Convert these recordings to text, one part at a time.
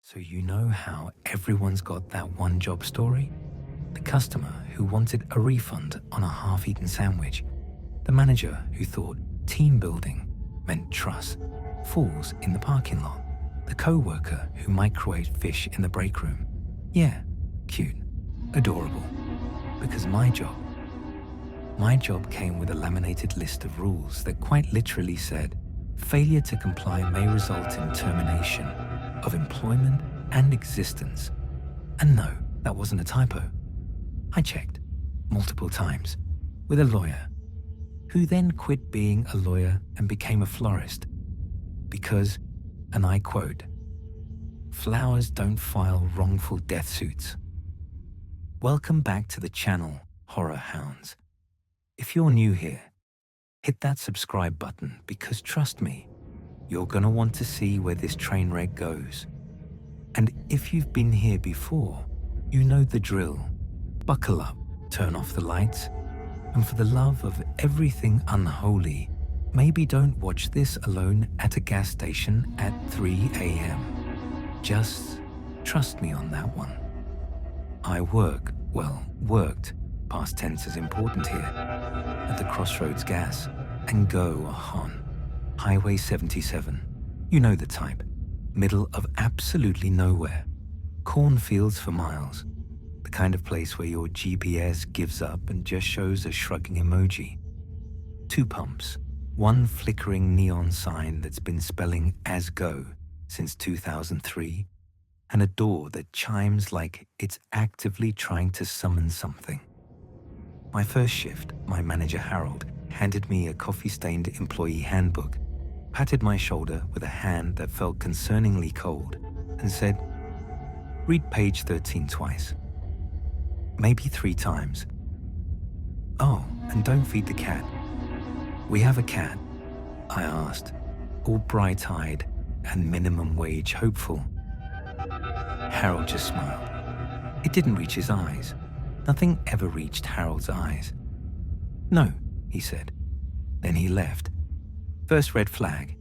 So you know how everyone's got that one job story? The customer who wanted a refund on a half-eaten sandwich. The manager who thought team building meant trust. Fools in the parking lot. The co-worker who microwaved fish in the break room. Yeah, cute, adorable. Because my job came with a laminated list of rules that quite literally said, failure to comply may result in termination of employment and existence. And no, that wasn't a typo. I checked multiple times with a lawyer, who then quit being a lawyer and became a florist. Because, and I quote, flowers don't file wrongful death suits. Welcome back to the channel, Horror Hounds. If you're new here, hit that subscribe button because trust me, you're gonna want to see where this train wreck goes. And if you've been here before, you know the drill. Buckle up, turn off the lights, and for the love of everything unholy, maybe don't watch this alone at a gas station at 3 a.m. Just trust me on that one. I worked, past tense is important here, at the Crossroads Gas and Go on Highway 77. You know the type. Middle of absolutely nowhere. Cornfields for miles. The kind of place where your GPS gives up and just shows a shrugging emoji. 2 pumps, 1 flickering neon sign that's been spelling as go since 2003, and a door that chimes like it's actively trying to summon something. My first shift, my manager Harold handed me a coffee-stained employee handbook, patted my shoulder with a hand that felt concerningly cold, and said, read page 13 twice. Maybe 3 times. Oh, and don't feed the cat. We have a cat? I asked, all bright-eyed and minimum wage hopeful. Harold just smiled. It didn't reach his eyes. Nothing ever reached Harold's eyes. No, he said. Then he left. First red flag.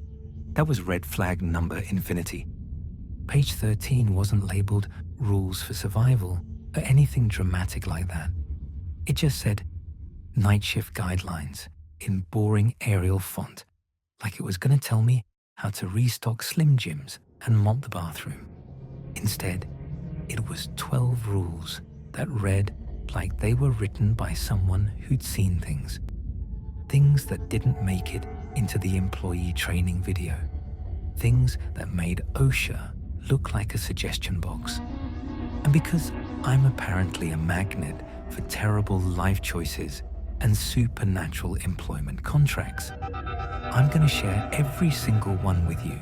That was red flag number infinity. Page 13 wasn't labeled rules for survival or anything dramatic like that. It just said night shift guidelines in boring Arial font, like it was going to tell me how to restock Slim Jims and mop the bathroom. Instead, it was 12 rules that read like they were written by someone who'd seen things. Things that didn't make it into the employee training video. Things that made OSHA look like a suggestion box. And because I'm apparently a magnet for terrible life choices and supernatural employment contracts, I'm going to share every single one with you.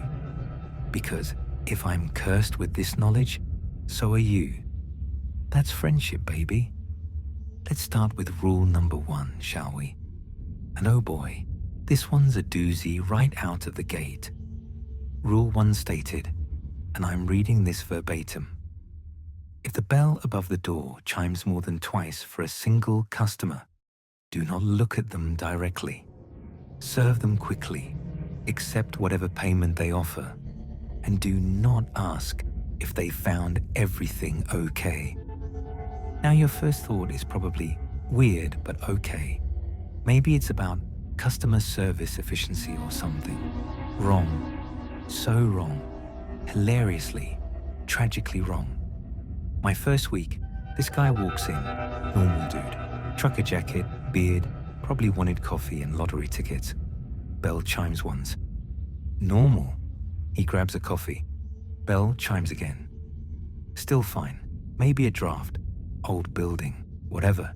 Because if I'm cursed with this knowledge, so are you. That's friendship, baby. Let's start with rule number 1, shall we? And oh boy, this one's a doozy right out of the gate. Rule 1 stated, and I'm reading this verbatim. If the bell above the door chimes more than twice for a single customer, do not look at them directly. Serve them quickly, accept whatever payment they offer, and do not ask if they found everything okay. Now your first thought is probably weird but okay. Maybe it's about customer service efficiency or something. Wrong. So wrong. Hilariously, tragically wrong. My first week, this guy walks in, normal dude, trucker jacket, beard, probably wanted coffee and lottery tickets. Bell chimes once. Normal. He grabs a coffee. Bell chimes again. Still fine. Maybe a draft. Old building. Whatever.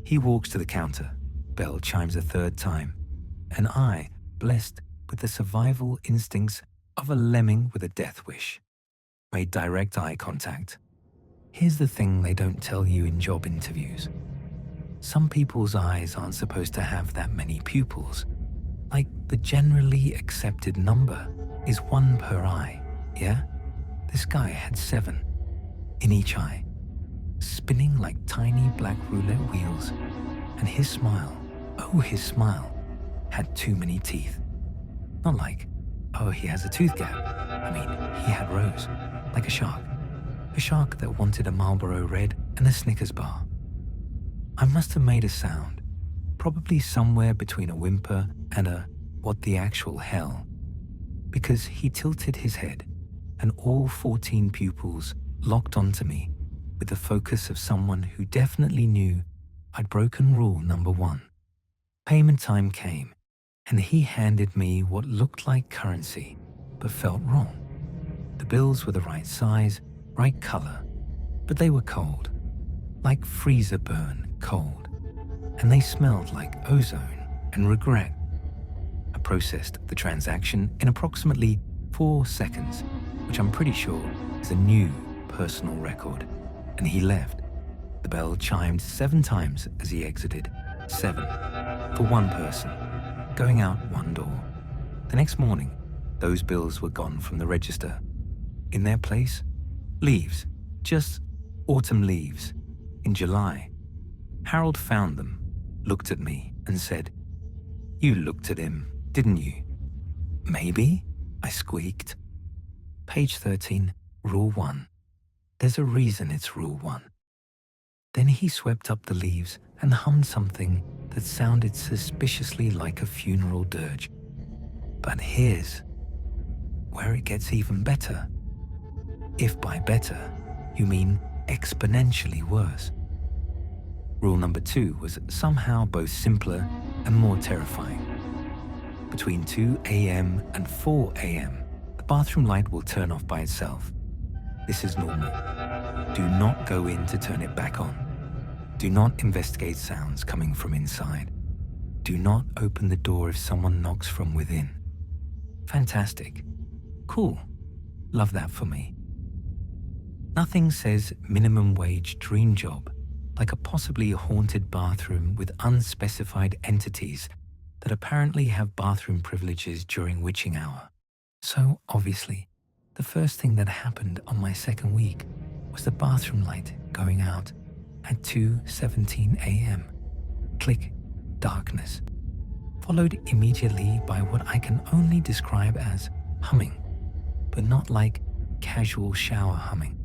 He walks to the counter. Bell chimes a 3rd time. And I, blessed with the survival instincts of a lemming with a death wish, made direct eye contact. Here's the thing they don't tell you in job interviews. Some people's eyes aren't supposed to have that many pupils. Like the generally accepted number is 1 per eye, yeah? This guy had 7 in each eye, spinning like tiny black roulette wheels. And his smile, his smile, had too many teeth. Not like, oh, he has a tooth gap. I mean, he had rows. like a shark. A shark that wanted a Marlboro Red and a Snickers bar. I must have made a sound, probably somewhere between a whimper and a what the actual hell, because he tilted his head and all 14 pupils locked onto me with the focus of someone who definitely knew I'd broken rule number 1. Payment time came, and he handed me what looked like currency, but felt wrong. The bills were the right size, right color, but they were cold, like freezer burn cold, and they smelled like ozone and regret. I processed the transaction in approximately 4 seconds, which I'm pretty sure is a new personal record, and he left. The bell chimed 7 times as he exited. 7 for one person, going out one door. The next morning, those bills were gone from the register. In their place, leaves, just autumn leaves. In July, Harold found them, looked at me and said, "You looked at him, didn't you?" "Maybe," I squeaked. Page 13, Rule 1. There's a reason it's Rule 1. Then he swept up the leaves and hummed something that sounded suspiciously like a funeral dirge. But here's where it gets even better. If by better, you mean exponentially worse. Rule number 2 was somehow both simpler and more terrifying. Between 2 a.m. and 4 a.m., the bathroom light will turn off by itself. This is normal. Do not go in to turn it back on. Do not investigate sounds coming from inside. Do not open the door if someone knocks from within. Fantastic. Cool. Love that for me. Nothing says minimum wage dream job like a possibly haunted bathroom with unspecified entities that apparently have bathroom privileges during witching hour. So obviously, the first thing that happened on my second week was the bathroom light going out at 2:17 a.m. Click, darkness, followed immediately by what I can only describe as humming, but not like casual shower humming.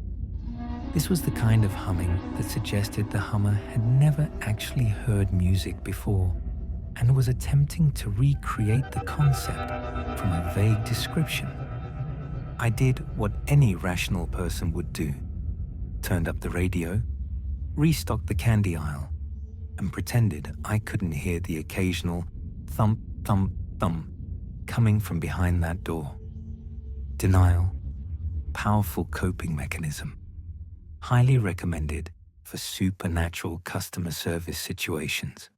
This was the kind of humming that suggested the hummer had never actually heard music before and was attempting to recreate the concept from a vague description. I did what any rational person would do. Turned up the radio, restocked the candy aisle, and pretended I couldn't hear the occasional thump, thump, thump coming from behind that door. Denial, powerful coping mechanism, highly recommended for supernatural customer service situations.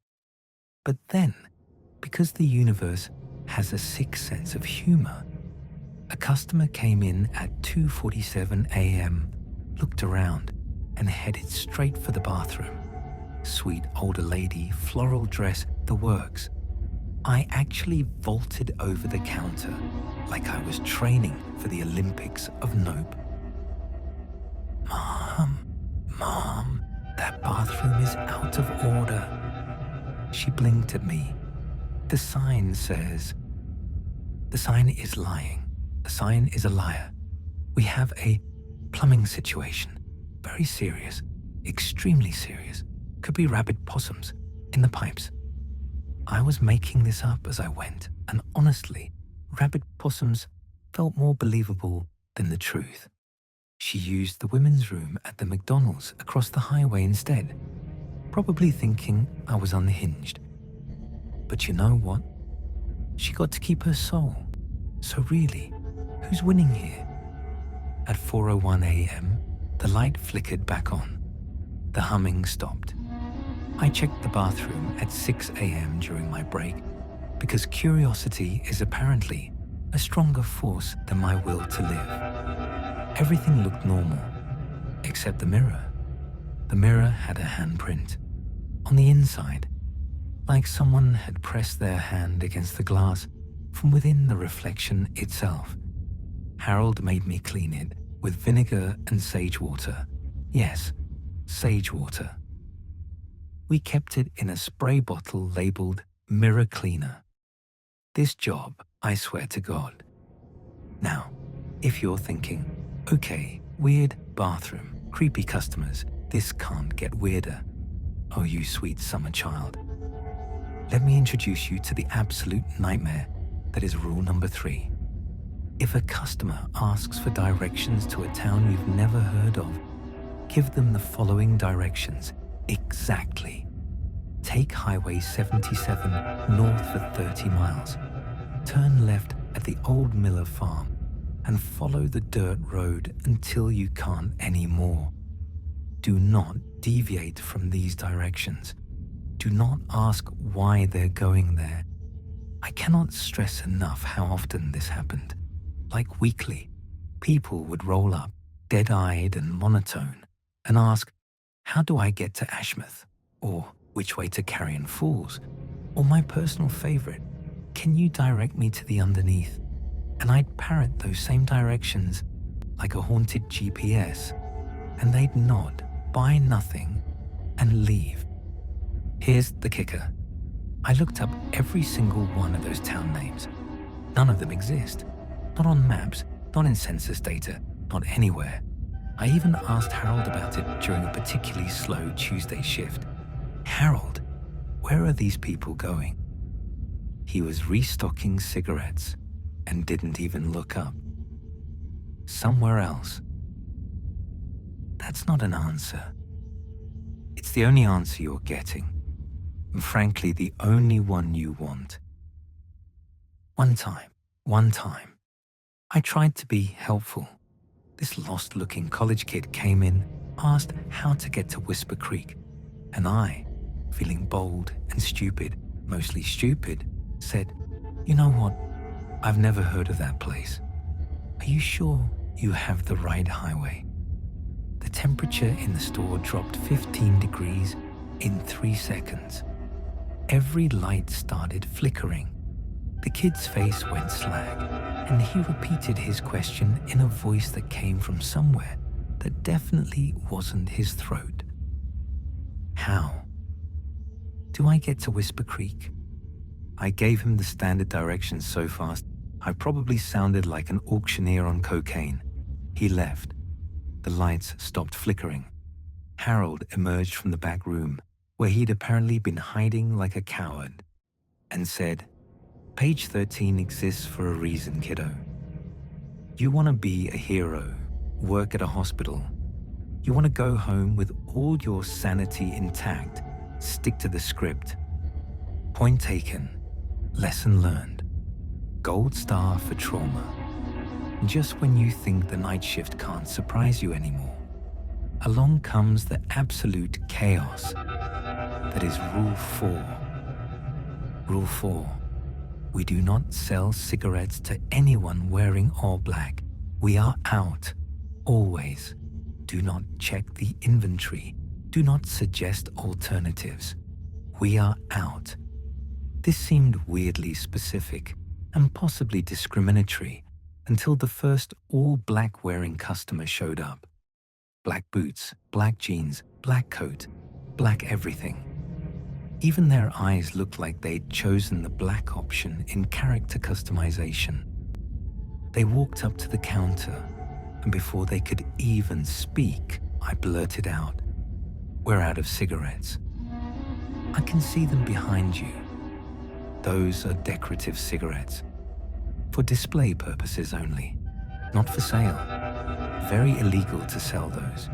But then, because the universe has a sixth sense of humor, a customer came in at 2:47 a.m., looked around, and headed straight for the bathroom. Sweet older lady, floral dress, the works. I actually vaulted over the counter like I was training for the Olympics of Nope. Mom, that bathroom is out of order. She blinked at me. The sign says, the sign is lying. The sign is a liar. We have a plumbing situation. Very serious, extremely serious. Could be rabid possums in the pipes. I was making this up as I went, and honestly, rabid possums felt more believable than the truth. She used the women's room at the McDonald's across the highway instead, probably thinking I was unhinged. But you know what? She got to keep her soul. So really, who's winning here? At 4:01 a.m., the light flickered back on. The humming stopped. I checked the bathroom at 6 a.m. during my break because curiosity is apparently a stronger force than my will to live. Everything looked normal, except the mirror. The mirror had a handprint on the inside, like someone had pressed their hand against the glass from within the reflection itself. Harold made me clean it with vinegar and sage water. Yes, sage water. We kept it in a spray bottle labeled mirror cleaner. This job, I swear to God. Now, if you're thinking, Okay, weird bathroom, creepy customers. This can't get weirder. Oh, you sweet summer child. Let me introduce you to the absolute nightmare that is rule number 3. If a customer asks for directions to a town you've never heard of, give them the following directions exactly. Take Highway 77 north for 30 miles. Turn left at the old Miller farm and follow the dirt road until you can't anymore. Do not deviate from these directions. Do not ask why they're going there. I cannot stress enough how often this happened. Like weekly, people would roll up, dead-eyed and monotone, and ask, how do I get to Ashmouth? Or which way to Carrion Falls? Or my personal favorite, can you direct me to the underneath? And I'd parrot those same directions like a haunted GPS, and they'd nod, buy nothing, and leave. Here's the kicker. I looked up every single one of those town names. None of them exist. Not on maps, not in census data, not anywhere. I even asked Harold about it during a particularly slow Tuesday shift. Harold, where are these people going? He was restocking cigarettes and didn't even look up. Somewhere else. That's not an answer. It's the only answer you're getting. And frankly, the only one you want. One time, I tried to be helpful. This lost-looking college kid came in, asked how to get to Whisper Creek, and I, feeling bold and stupid, mostly stupid, said, you know what? I've never heard of that place. Are you sure you have the right highway? The temperature in the store dropped 15 degrees in 3 seconds. Every light started flickering. The kid's face went slag, and he repeated his question in a voice that came from somewhere that definitely wasn't his throat. How? Do I get to Whisper Creek? I gave him the standard directions so fast, I probably sounded like an auctioneer on cocaine. He left. The lights stopped flickering. Harold emerged from the back room, where he'd apparently been hiding like a coward, and said, Page 13 exists for a reason, kiddo. You want to be a hero, work at a hospital. You want to go home with all your sanity intact, stick to the script. Point taken, lesson learned. Gold star for trauma. Just when you think the night shift can't surprise you anymore, along comes the absolute chaos that is Rule 4. Rule 4. We do not sell cigarettes to anyone wearing all black. We are out, always. Do not check the inventory. Do not suggest alternatives. We are out. This seemed weirdly specific and possibly discriminatory until the first all-black wearing customer showed up. Black boots, black jeans, black coat, black everything. Even their eyes looked like they'd chosen the black option in character customization. They walked up to the counter, and before they could even speak, I blurted out, "We're out of cigarettes." I can see them behind you. Those are decorative cigarettes. For display purposes only, not for sale. Very illegal to sell those.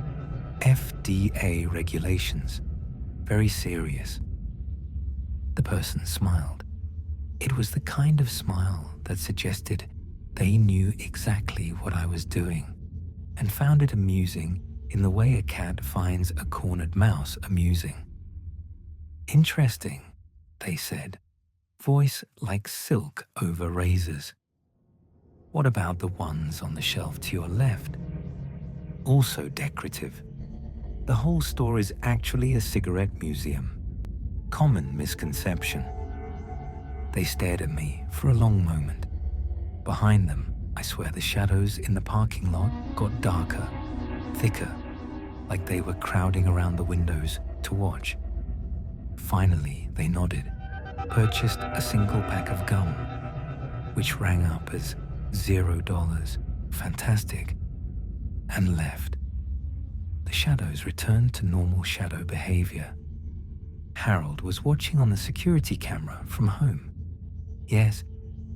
FDA regulations. Very serious. The person smiled. It was the kind of smile that suggested they knew exactly what I was doing and found it amusing in the way a cat finds a cornered mouse amusing. Interesting, they said, voice like silk over razors. What about the ones on the shelf to your left? Also decorative. The whole store is actually a cigarette museum. Common misconception. They stared at me for a long moment. Behind them, I swear the shadows in the parking lot got darker, thicker, like they were crowding around the windows to watch. Finally, they nodded, purchased a single pack of gum, which rang up as $0. Fantastic. and left. The shadows returned to normal shadow behavior. Harold was watching on the security camera from home. Yes,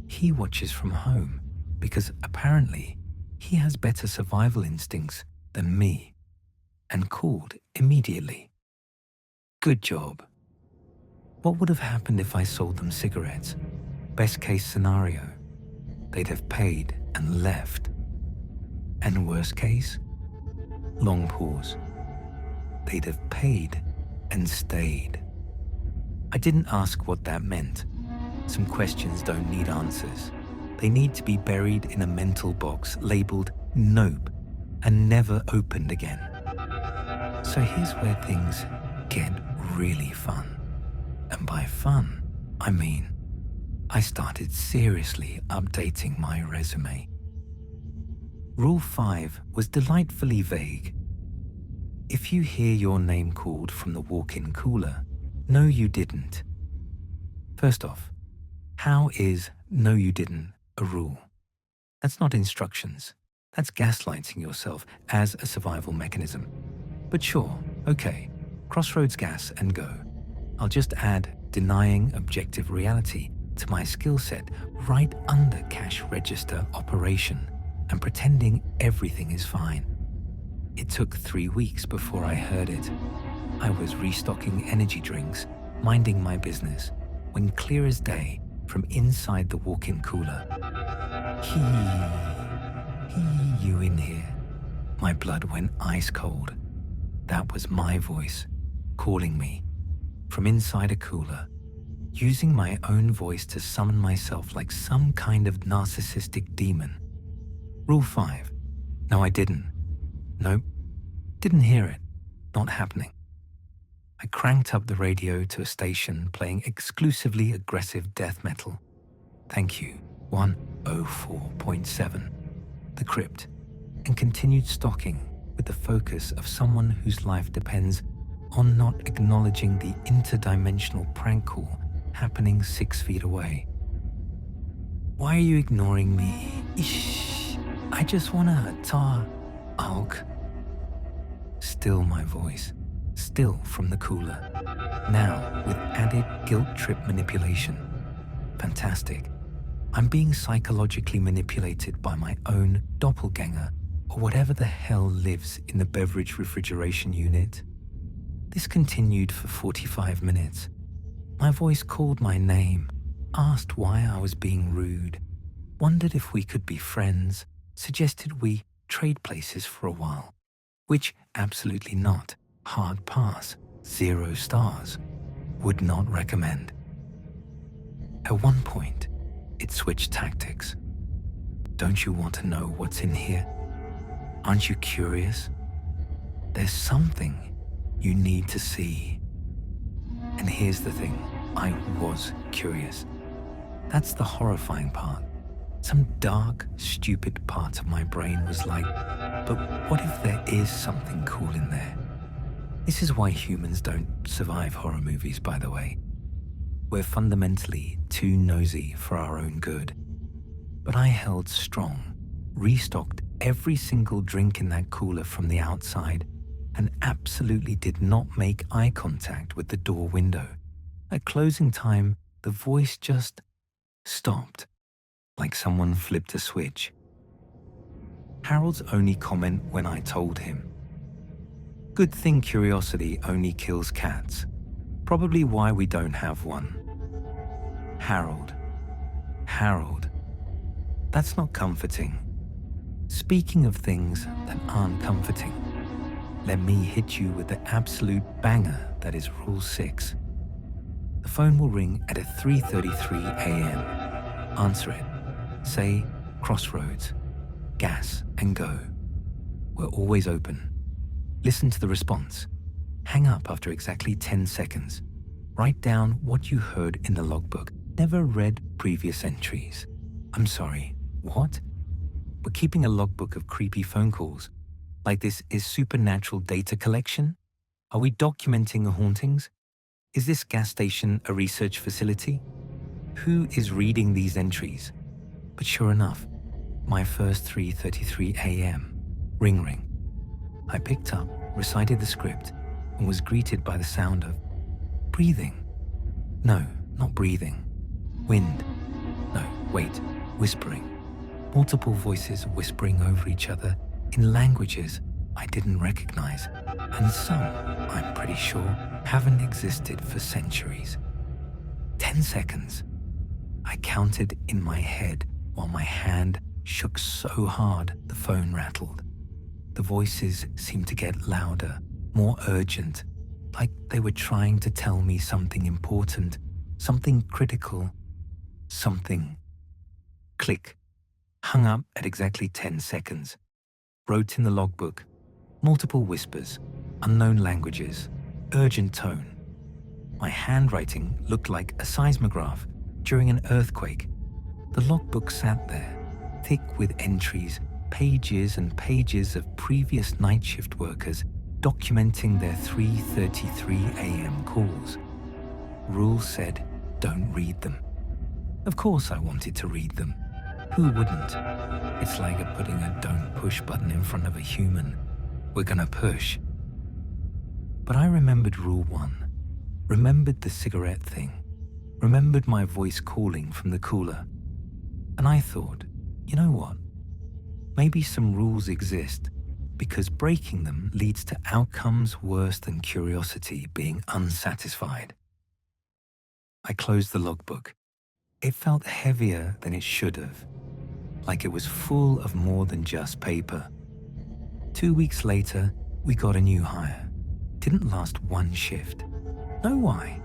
he watches from home because apparently he has better survival instincts than me, and called immediately. Good job. What would have happened if I sold them cigarettes? Best case scenario, they'd have paid and left. And worst case? Long pause. They'd have paid and stayed. I didn't ask what that meant. Some questions don't need answers. They need to be buried in a mental box labeled nope and never opened again. So here's where things get really fun. And by fun, I mean, I started seriously updating my resume. Rule 5 was delightfully vague. If you hear your name called from the walk-in cooler, no you didn't. First off, how is no you didn't a rule? That's not instructions. That's gaslighting yourself as a survival mechanism. But sure, okay, crossroads gas and go. I'll just add denying objective reality to my skill set right under cash register operation and pretending everything is fine. It took 3 weeks before I heard it. I was restocking energy drinks, minding my business, when clear as day, from inside the walk-in cooler, you in here. My blood went ice cold. That was my voice, calling me, from inside a cooler, using my own voice to summon myself like some kind of narcissistic demon. Rule 5. No, I didn't. Nope. Didn't hear it. Not happening. I cranked up the radio to a station playing exclusively aggressive death metal. Thank you, 104.7, The Crypt, and continued stalking with the focus of someone whose life depends on not acknowledging the interdimensional prank call happening 6 feet away. Why are you ignoring me? Ish, I just wanna talk. Still my voice, still from the cooler, now with added guilt trip manipulation. Fantastic. I'm being psychologically manipulated by my own doppelganger or whatever the hell lives in the beverage refrigeration unit. This continued for 45 minutes. My voice called my name, asked why I was being rude, wondered if we could be friends, suggested we trade places for a while, which absolutely not. Hard pass, 0 stars, would not recommend. At one point, it switched tactics. Don't you want to know what's in here? Aren't you curious? There's something you need to see. And here's the thing, I was curious. That's the horrifying part. Some dark, stupid part of my brain was like, but what if there is something cool in there? This is why humans don't survive horror movies, by the way. We're fundamentally too nosy for our own good. But I held strong, restocked every single drink in that cooler from the outside, and absolutely did not make eye contact with the door window. At closing time, the voice just stopped, like someone flipped a switch. Harold's only comment when I told him, "Good thing curiosity only kills cats. Probably why we don't have one." Harold. That's not comforting. Speaking of things that aren't comforting, let me hit you with the absolute banger that is Rule 6. The phone will ring at 3:33 a.m. Answer it. Say, crossroads, gas and go. We're always open. Listen to the response. Hang up after exactly 10 seconds. Write down what you heard in the logbook. Never read previous entries. I'm sorry, what? We're keeping a logbook of creepy phone calls. Like this is supernatural data collection? Are we documenting hauntings? Is this gas station a research facility? Who is reading these entries? But sure enough, my first 3:33 a.m. Ring. I picked up, recited the script, and was greeted by the sound of breathing. No, not breathing. Wind. No, wait, whispering. Multiple voices whispering over each other in languages I didn't recognize, and some, I'm pretty sure, haven't existed for centuries. 10 seconds. I counted in my head while my hand shook so hard the phone rattled. The voices seemed to get louder, more urgent, like they were trying to tell me something important, something critical, something. Click. Hung up at exactly 10 seconds. Wrote in the logbook. Multiple whispers, unknown languages, urgent tone. My handwriting looked like a seismograph during an earthquake. The logbook sat there, thick with entries, pages and pages of previous night shift workers documenting their 3:33 a.m. calls. Rules said, don't read them. Of course I wanted to read them. Who wouldn't? It's like putting a don't push button in front of a human. We're gonna push. But I remembered Rule 1, remembered the cigarette thing, remembered my voice calling from the cooler. And I thought, you know what? Maybe some rules exist because breaking them leads to outcomes worse than curiosity being unsatisfied. I closed the logbook. It felt heavier than it should have, like it was full of more than just paper. 2 weeks later, we got a new hire. Didn't last one shift. Know why?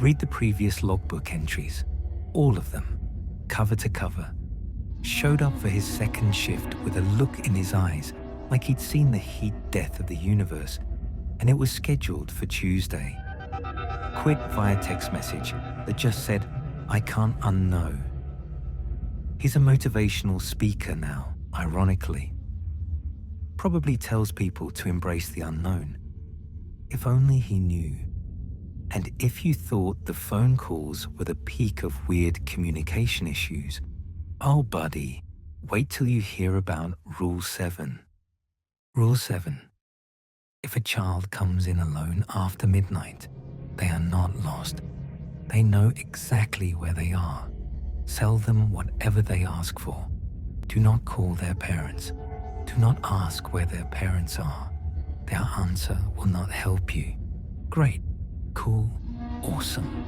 Read the previous logbook entries, all of them, cover to cover. Showed up for his second shift with a look in his eyes like he'd seen the heat death of the universe, and it was scheduled for Tuesday. Quick via text message that just said, I can't unknow. He's a motivational speaker now, ironically. Probably tells people to embrace the unknown. If only he knew. And if you thought the phone calls were the peak of weird communication issues, oh buddy, wait till you hear about Rule 7. Rule 7. If a child comes in alone after midnight, they are not lost. They know exactly where they are. Sell them whatever they ask for. Do not call their parents. Do not ask where their parents are. Their answer will not help you. Great, cool, awesome.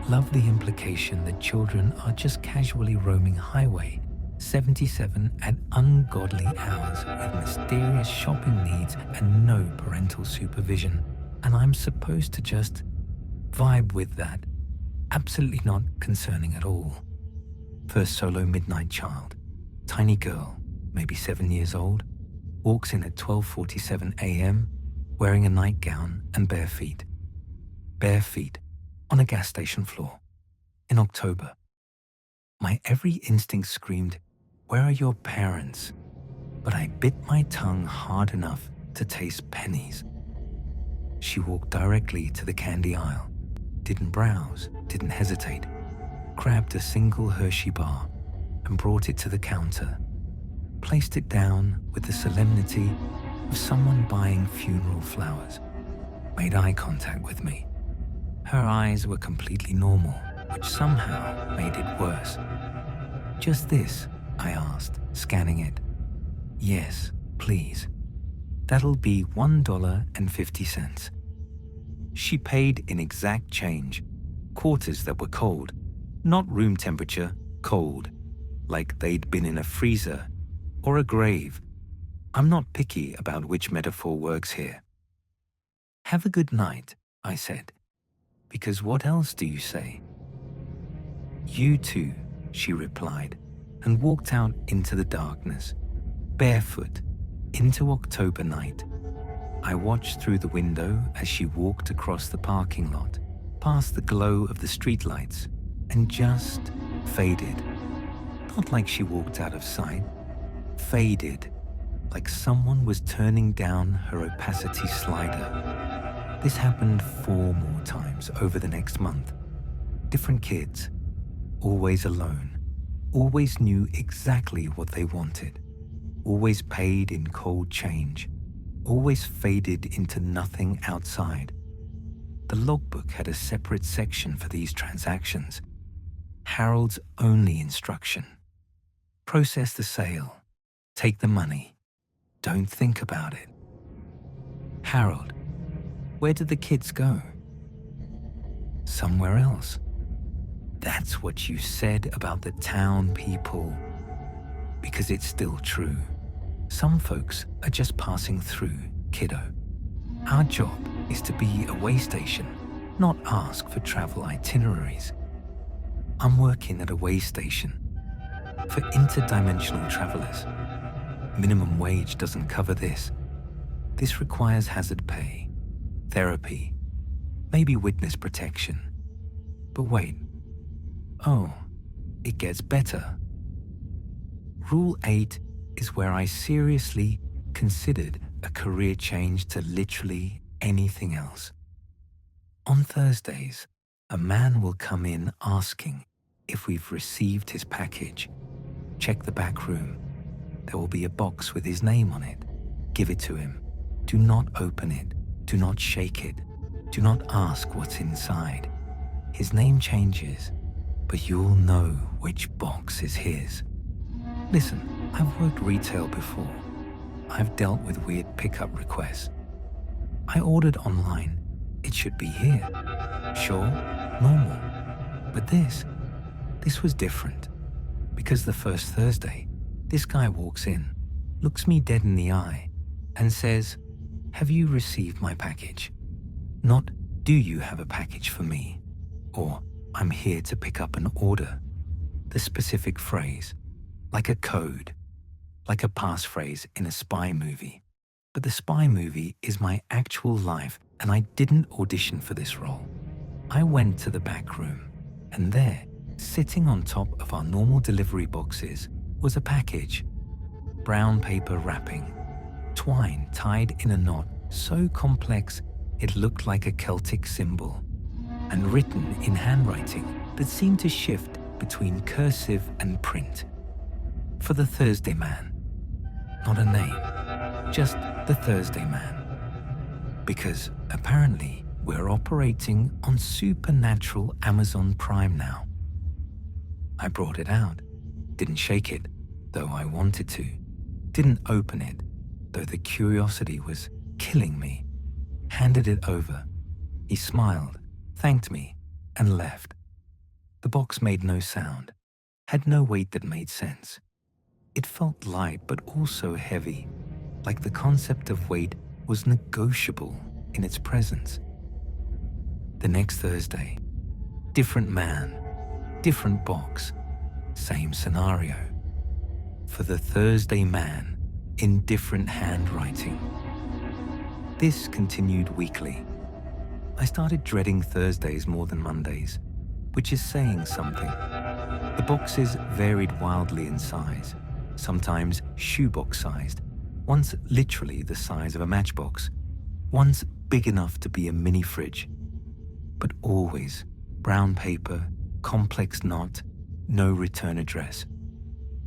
Love the implication that children are just casually roaming Highway 77 at ungodly hours with mysterious shopping needs and no parental supervision. And I'm supposed to just vibe with that. Absolutely not concerning at all. First solo midnight child. Tiny girl, maybe 7 years old, walks in at 12:47 a.m. wearing a nightgown and bare feet. Bare feet on a gas station floor in October. My every instinct screamed, where are your parents? But I bit my tongue hard enough to taste pennies. She walked directly to the candy aisle, didn't browse, didn't hesitate, grabbed a single Hershey bar and brought it to the counter, placed it down with the solemnity of someone buying funeral flowers, made eye contact with me. Her eyes were completely normal, which somehow made it worse. Just this? I asked, scanning it. Yes, please. That'll be $1.50. She paid in exact change, quarters that were cold, not room temperature, cold, like they'd been in a freezer or a grave. I'm not picky about which metaphor works here. Have a good night, I said, because what else do you say? You too, she replied, and walked out into the darkness, barefoot, into October night. I watched through the window as she walked across the parking lot, past the glow of the streetlights, and just faded. Not like she walked out of sight, faded, like someone was turning down her opacity slider. This happened 4 more times over the next month. Different kids, always alone, always knew exactly what they wanted. always paid in cold change, always faded into nothing outside. The logbook had a separate section for these transactions. Harold's only instruction: process the sale, take the money, don't think about it. Harold, where did the kids go? Somewhere else. That's what you said about the town people. Because it's still true. Some folks are just passing through, kiddo. Our job is to be a way station, not ask for travel itineraries. I'm working at a way station for interdimensional travelers. Minimum wage doesn't cover this. This requires hazard pay, therapy, maybe witness protection. But wait. Oh, it gets better. Rule 8 is where I seriously considered a career change to literally anything else. On Thursdays, a man will come in asking if we've received his package. Check the back room. There will be a box with his name on it. Give it to him. Do not open it. Do not shake it. Do not ask what's inside. His name changes, but you'll know which box is his. Listen, I've worked retail before. I've dealt with weird pickup requests. I ordered online. It should be here. Sure, normal. But this was different. Because the first Thursday, this guy walks in, looks me dead in the eye, and says, "Have you received my package?" Not, "Do you have a package for me?" Or, "I'm here to pick up an order." The specific phrase, like a code, like a passphrase in a spy movie. But the spy movie is my actual life, and I didn't audition for this role. I went to the back room, and there, sitting on top of our normal delivery boxes, was a package. Brown paper wrapping, twine tied in a knot so complex it looked like a Celtic symbol, and written in handwriting that seemed to shift between cursive and print. For the Thursday man. Not a name, just the Thursday man. Because apparently we're operating on supernatural Amazon Prime now. I brought it out, didn't shake it, though I wanted to, didn't open it, though the curiosity was killing me, handed it over. He smiled, thanked me, and left. The box made no sound, had no weight that made sense. It felt light but also heavy, like the concept of weight was negotiable in its presence. The next Thursday, different man, different box, same scenario. For the Thursday man, in different handwriting. This continued weekly. I started dreading Thursdays more than Mondays, which is saying something. The boxes varied wildly in size, sometimes shoebox-sized, once literally the size of a matchbox, once big enough to be a mini fridge, but always brown paper, complex knot, no return address.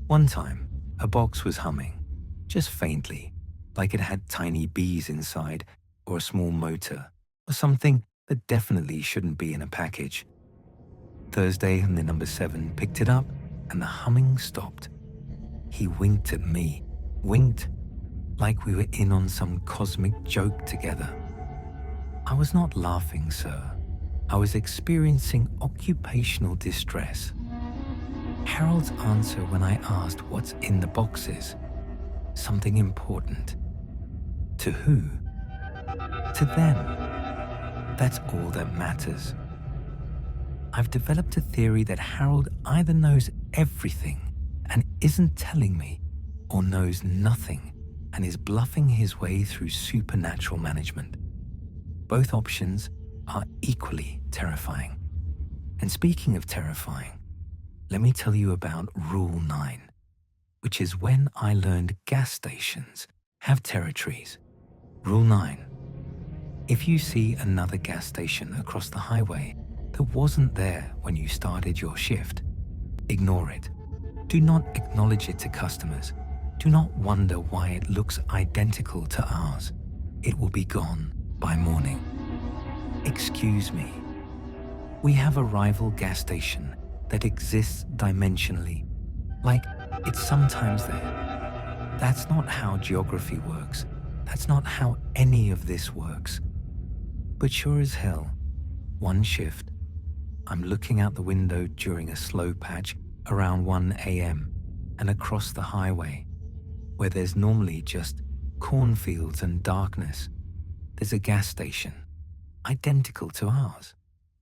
One time, a box was humming, just faintly, like it had tiny bees inside or a small motor, or something that definitely shouldn't be in a package. Thursday and the number 7 picked it up and the humming stopped. He winked at me, winked like we were in on some cosmic joke together. I was not laughing, sir. I was experiencing occupational distress. Harold's answer when I asked what's in the boxes, something important. To who? To them. That's all that matters. I've developed a theory that Harold either knows everything and isn't telling me, or knows nothing and is bluffing his way through supernatural management. Both options are equally terrifying. And speaking of terrifying, let me tell you about Rule 9, which is when I learned gas stations have territories. Rule 9. If you see another gas station across the highway that wasn't there when you started your shift, ignore it. Do not acknowledge it to customers. Do not wonder why it looks identical to ours. It will be gone by morning. Excuse me. We have a rival gas station that exists dimensionally, like it's sometimes there. That's not how geography works. That's not how any of this works. But sure as hell, one shift, I'm looking out the window during a slow patch around 1 a.m. and across the highway, where there's normally just cornfields and darkness, there's a gas station, identical to ours.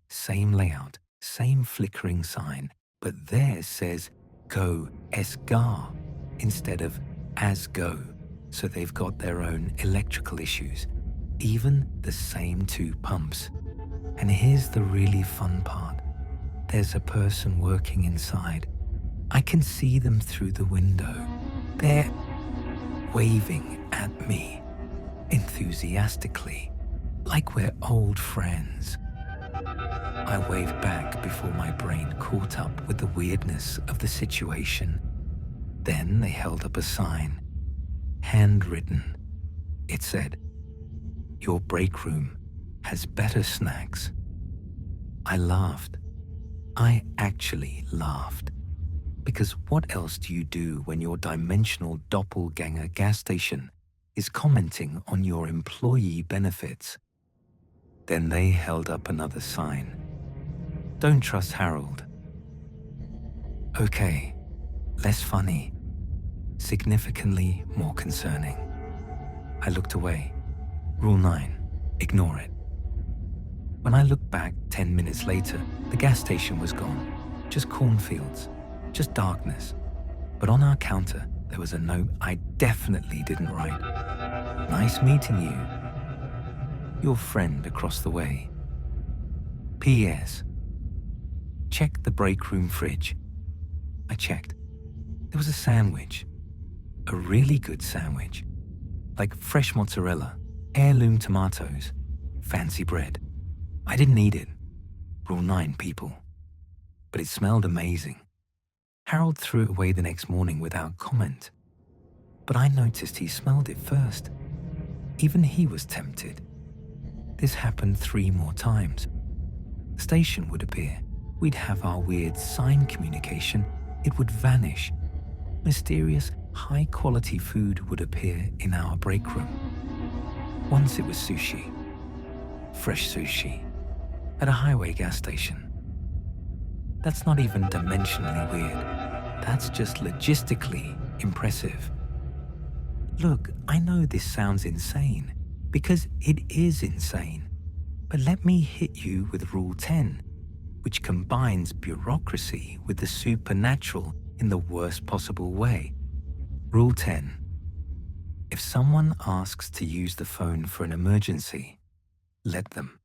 Same layout, same flickering sign, but theirs says Go Esgar instead of As Go, so they've got their own electrical issues, even the same two pumps. And here's the really fun part. There's a person working inside. I can see them through the window. They're waving at me enthusiastically, like we're old friends. I waved back before my brain caught up with the weirdness of the situation. Then they held up a sign, handwritten. It said, "Your break room has better snacks." I laughed. I actually laughed. Because what else do you do when your dimensional doppelganger gas station is commenting on your employee benefits? Then they held up another sign. "Don't trust Harold." Okay, less funny, significantly more concerning. I looked away. Rule 9, ignore it. When I looked back 10 minutes later, the gas station was gone. Just cornfields, just darkness. But on our counter, there was a note I definitely didn't write. "Nice meeting you. Your friend across the way. P.S. Check the break room fridge." I checked. There was a sandwich. A really good sandwich. Like fresh mozzarella, heirloom tomatoes, fancy bread. I didn't eat it. Rule 9, people. But it smelled amazing. Harold threw it away the next morning without comment. But I noticed he smelled it first. Even he was tempted. This happened 3 more times. The station would appear. We'd have our weird sign communication. It would vanish. Mysterious, high-quality food would appear in our break room. Once it was sushi. Fresh sushi. At a highway gas station. That's not even dimensionally weird. That's just logistically impressive. Look, I know this sounds insane, because it is insane. But let me hit you with Rule 10, which combines bureaucracy with the supernatural in the worst possible way. Rule 10. If someone asks to use the phone for an emergency, let them.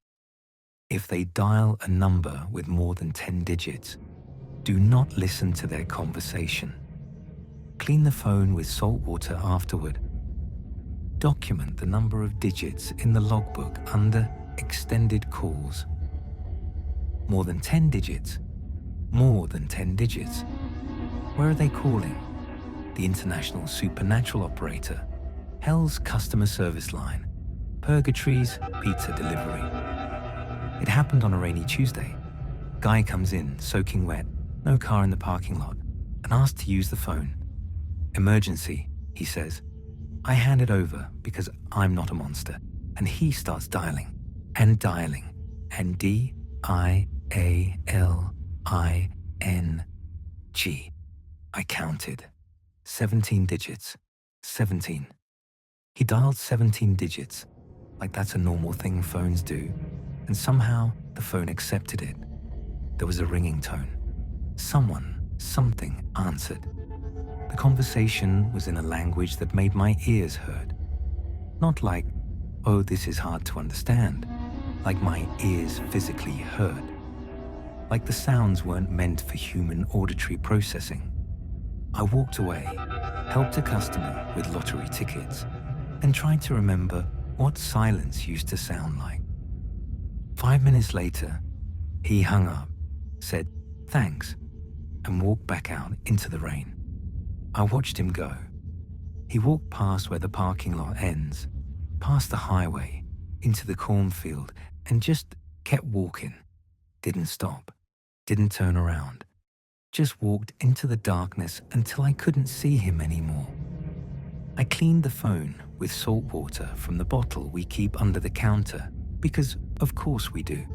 If they dial a number with more than 10 digits, do not listen to their conversation. Clean the phone with salt water afterward. Document the number of digits in the logbook under extended calls. More than 10 digits. More than 10 digits. Where are they calling? The International Supernatural Operator, Hell's customer service line, Purgatory's pizza delivery. It happened on a rainy Tuesday. Guy comes in, soaking wet, no car in the parking lot, and asks to use the phone. "Emergency," he says. I hand it over because I'm not a monster, and he starts dialing, and D-I-A-L-I-N-G. I counted. 17 digits. 17. He dialed 17 digits, like that's a normal thing phones do, and somehow the phone accepted it. There was a ringing tone. Something answered. The conversation was in a language that made my ears hurt. Not like, "Oh, this is hard to understand," like my ears physically hurt. Like the sounds weren't meant for human auditory processing. I walked away, helped a customer with lottery tickets, and tried to remember what silence used to sound like. 5 minutes later, he hung up, said thanks, and walked back out into the rain. I watched him go. He walked past where the parking lot ends, past the highway, into the cornfield, and just kept walking. Didn't stop, didn't turn around, just walked into the darkness until I couldn't see him anymore. I cleaned the phone with salt water from the bottle we keep under the counter, because of course we do.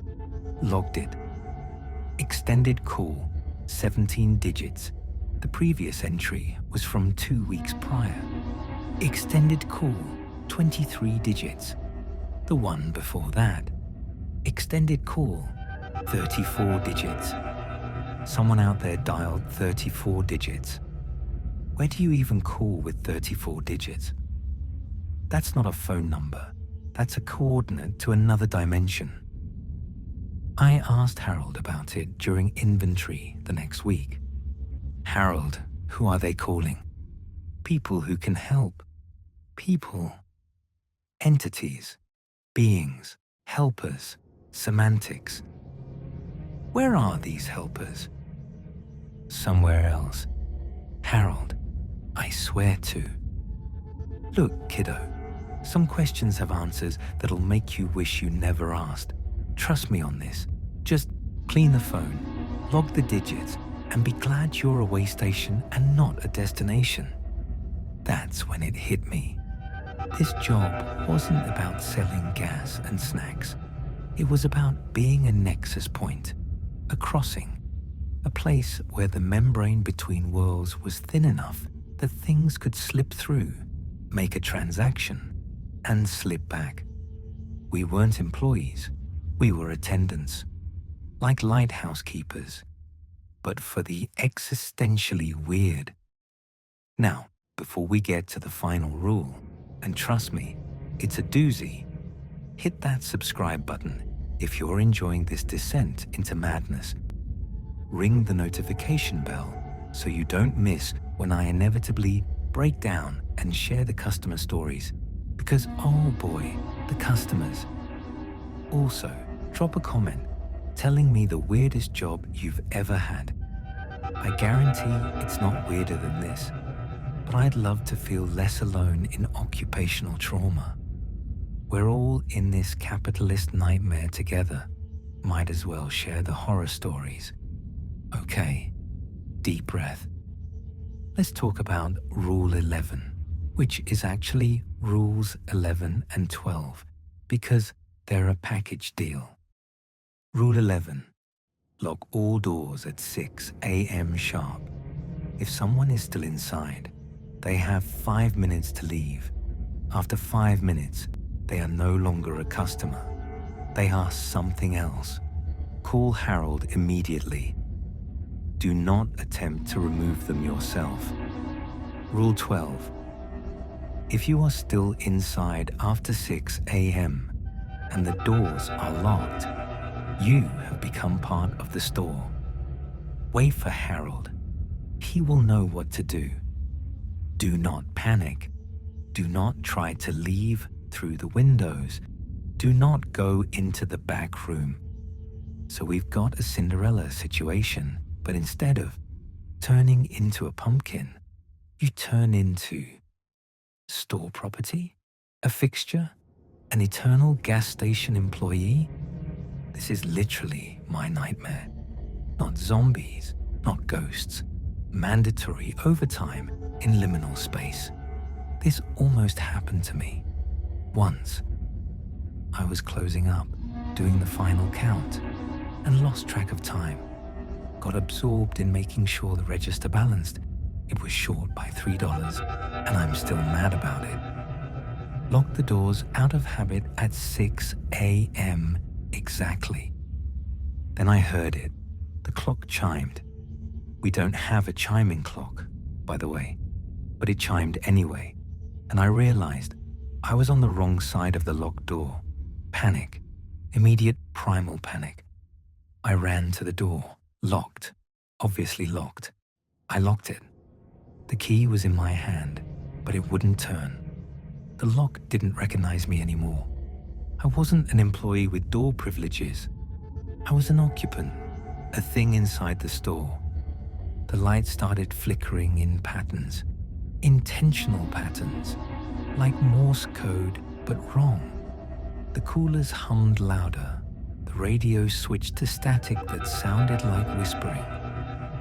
Logged it. Extended call, 17 digits. The previous entry was from 2 weeks prior. Extended call, 23 digits. The one before that. Extended call, 34 digits. Someone out there dialed 34 digits. Where do you even call with 34 digits? That's not a phone number. That's a coordinate to another dimension. I asked Harold about it during inventory the next week. Harold, who are they calling? People who can help. People. Entities. Beings. Helpers. Semantics. Where are these helpers? Somewhere else. Harold, I swear to. Look, kiddo, some questions have answers that'll make you wish you never asked. Trust me on this. Just clean the phone, log the digits, and be glad you're a way station and not a destination. That's when it hit me. This job wasn't about selling gas and snacks. It was about being a nexus point, a crossing, a place where the membrane between worlds was thin enough that things could slip through, make a transaction, and slip back. We weren't employees. We were attendants, like lighthouse keepers, but for the existentially weird. Now, before we get to the final rule, and trust me, it's a doozy, hit that subscribe button if you're enjoying this descent into madness. Ring the notification bell so you don't miss when I inevitably break down and share the customer stories, because oh boy, the customers. Also, drop a comment telling me the weirdest job you've ever had. I guarantee it's not weirder than this, but I'd love to feel less alone in occupational trauma. We're all in this capitalist nightmare together. Might as well share the horror stories. Okay, deep breath. Let's talk about Rule 11, which is actually Rules 11 and 12, because they're a package deal. Rule 11. Lock all doors at 6 a.m. sharp. If someone is still inside, they have 5 minutes to leave. After 5 minutes, they are no longer a customer. They are something else. Call Harold immediately. Do not attempt to remove them yourself. Rule 12. If you are still inside after 6 a.m. and the doors are locked, you have become part of the store. Wait for Harold. He will know what to do. Do not panic. Do not try to leave through the windows. Do not go into the back room. So we've got a Cinderella situation, but instead of turning into a pumpkin, you turn into store property, a fixture, an eternal gas station employee. This is literally my nightmare. Not zombies, not ghosts. Mandatory overtime in liminal space. This almost happened to me. Once, I was closing up, doing the final count, and lost track of time. Got absorbed in making sure the register balanced. It was short by $3, and I'm still mad about it. Locked the doors out of habit at 6 a.m. exactly. Then I heard it. The clock chimed. We don't have a chiming clock, by the way, but it chimed anyway, and I realized I was on the wrong side of the locked door. Panic. Immediate primal panic. I ran to the door. Locked. Obviously locked. I locked it. The key was in my hand, but it wouldn't turn. The lock didn't recognize me anymore. I wasn't an employee with door privileges. I was an occupant, a thing inside the store. The light started flickering in patterns. Intentional patterns, like Morse code, but wrong. The coolers hummed louder. The radio switched to static that sounded like whispering.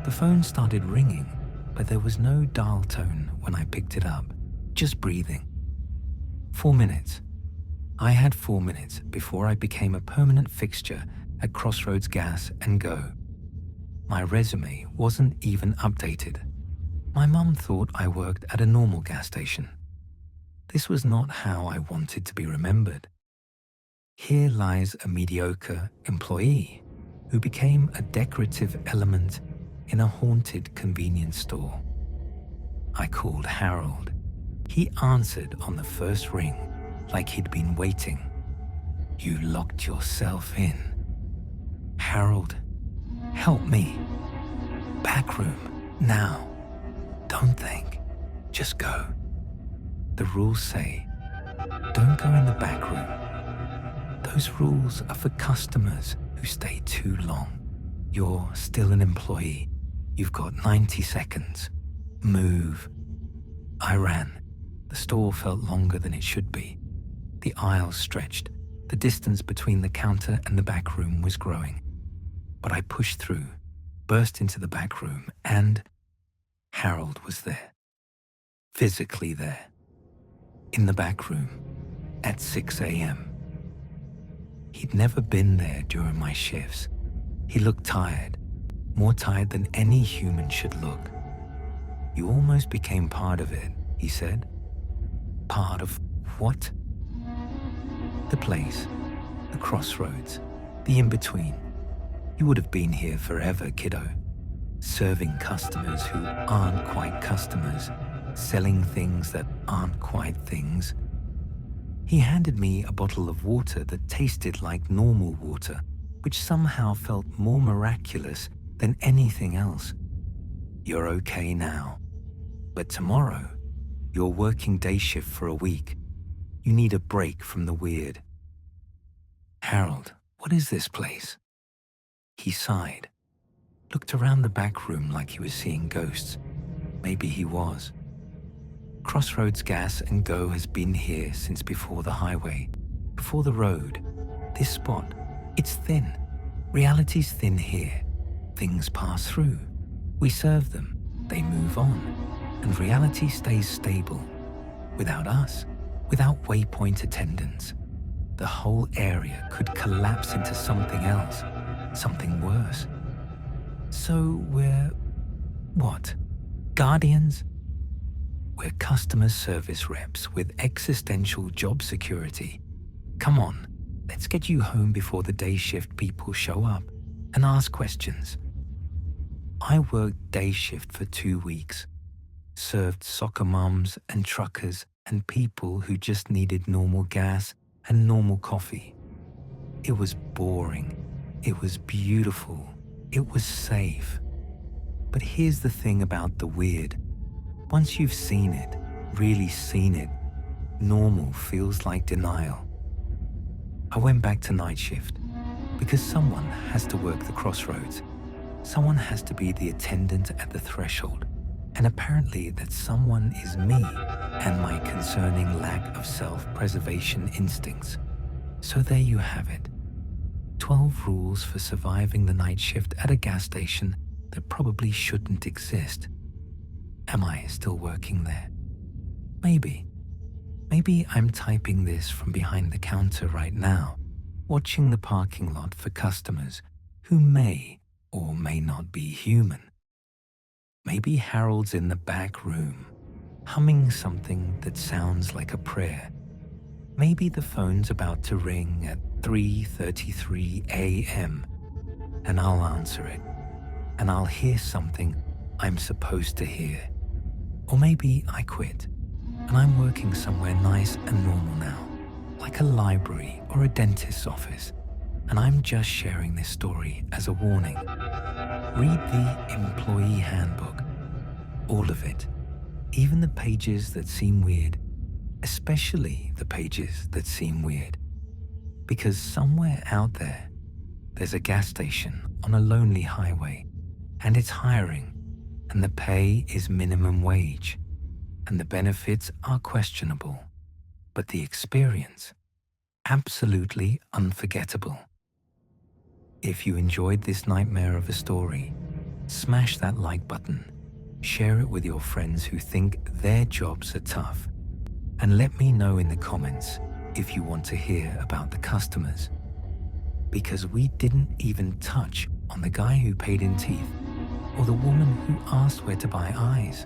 The phone started ringing, but there was no dial tone when I picked it up, just breathing. 4 minutes. I had 4 minutes before I became a permanent fixture at Crossroads Gas and Go. My resume wasn't even updated. My mum thought I worked at a normal gas station. This was not how I wanted to be remembered. Here lies a mediocre employee who became a decorative element in a haunted convenience store. I called Harold. He answered on the first ring, like he'd been waiting. "You locked yourself in." "Harold, help me. Back room, now. Don't think, just go." The rules say, don't go in the back room. Those rules are for customers who stay too long. You're still an employee. You've got 90 seconds. Move. I ran. The store felt longer than it should be. The aisles stretched. The distance between the counter and the back room was growing. But I pushed through, burst into the back room, and Harold was there. Physically there. In the back room at 6 a.m. He'd never been there during my shifts. He looked tired, more tired than any human should look. "You almost became part of it," he said. "Part of what?" "The place, the crossroads, the in-between. You would have been here forever, kiddo. Serving customers who aren't quite customers, selling things that aren't quite things." He handed me a bottle of water that tasted like normal water, which somehow felt more miraculous than anything else. "You're okay now. But tomorrow, you're working day shift for a week. You need a break from the weird." "Harold, what is this place?" He sighed, looked around the back room like he was seeing ghosts. Maybe he was. Crossroads Gas and Go has been here since before the highway, before the road. This spot, it's thin. Reality's thin here. Things pass through. We serve them. They move on. And reality stays stable. Without us, without waypoint attendants, the whole area could collapse into something else, something worse. So we're, what, guardians? We're customer service reps with existential job security. Come on, let's get you home before the day shift people show up and ask questions. I worked day shift for 2 weeks, served soccer mums and truckers and people who just needed normal gas and normal coffee. It was boring. It was beautiful. It was safe. But here's the thing about the weird. Once you've seen it, really seen it, normal feels like denial. I went back to night shift because someone has to work the crossroads. Someone has to be the attendant at the threshold. And apparently that someone is me and my concerning lack of self-preservation instincts. So there you have it. 12 rules for surviving the night shift at a gas station that probably shouldn't exist. Am I still working there? Maybe. Maybe I'm typing this from behind the counter right now, watching the parking lot for customers who may or may not be human. Maybe Harold's in the back room, humming something that sounds like a prayer. Maybe the phone's about to ring at 3:33 a.m. and I'll answer it, and I'll hear something I'm supposed to hear. Or maybe I quit, and I'm working somewhere nice and normal now, like a library or a dentist's office, and I'm just sharing this story as a warning. Read the employee handbook, all of it, even the pages that seem weird, especially the pages that seem weird. Because somewhere out there, there's a gas station on a lonely highway, and it's hiring, and the pay is minimum wage. and the benefits are questionable, but the experience, absolutely unforgettable. If you enjoyed this nightmare of a story, smash that like button, share it with your friends who think their jobs are tough, and let me know in the comments if you want to hear about the customers. Because we didn't even touch on the guy who paid in teeth, or the woman who asked where to buy eyes,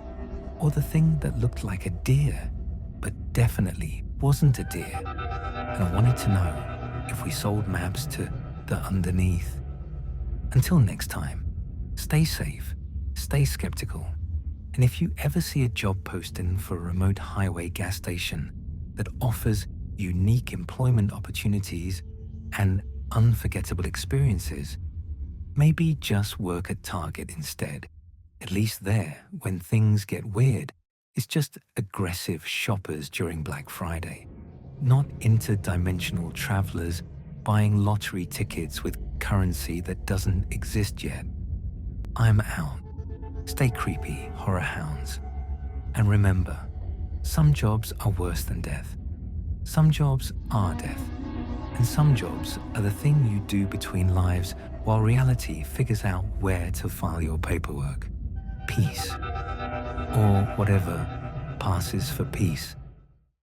or the thing that looked like a deer, but definitely wasn't a deer. And I wanted to know if we sold maps to the underneath. Until next time, stay safe, stay skeptical, and if you ever see a job posting for a remote highway gas station that offers unique employment opportunities and unforgettable experiences, maybe just work at Target instead. At least there, when things get weird, it's just aggressive shoppers during Black Friday, not interdimensional travelers buying lottery tickets with currency that doesn't exist yet. I'm out. Stay creepy, horror hounds. And remember, some jobs are worse than death. Some jobs are death. And some jobs are the thing you do between lives while reality figures out where to file your paperwork. Peace. Or whatever passes for peace.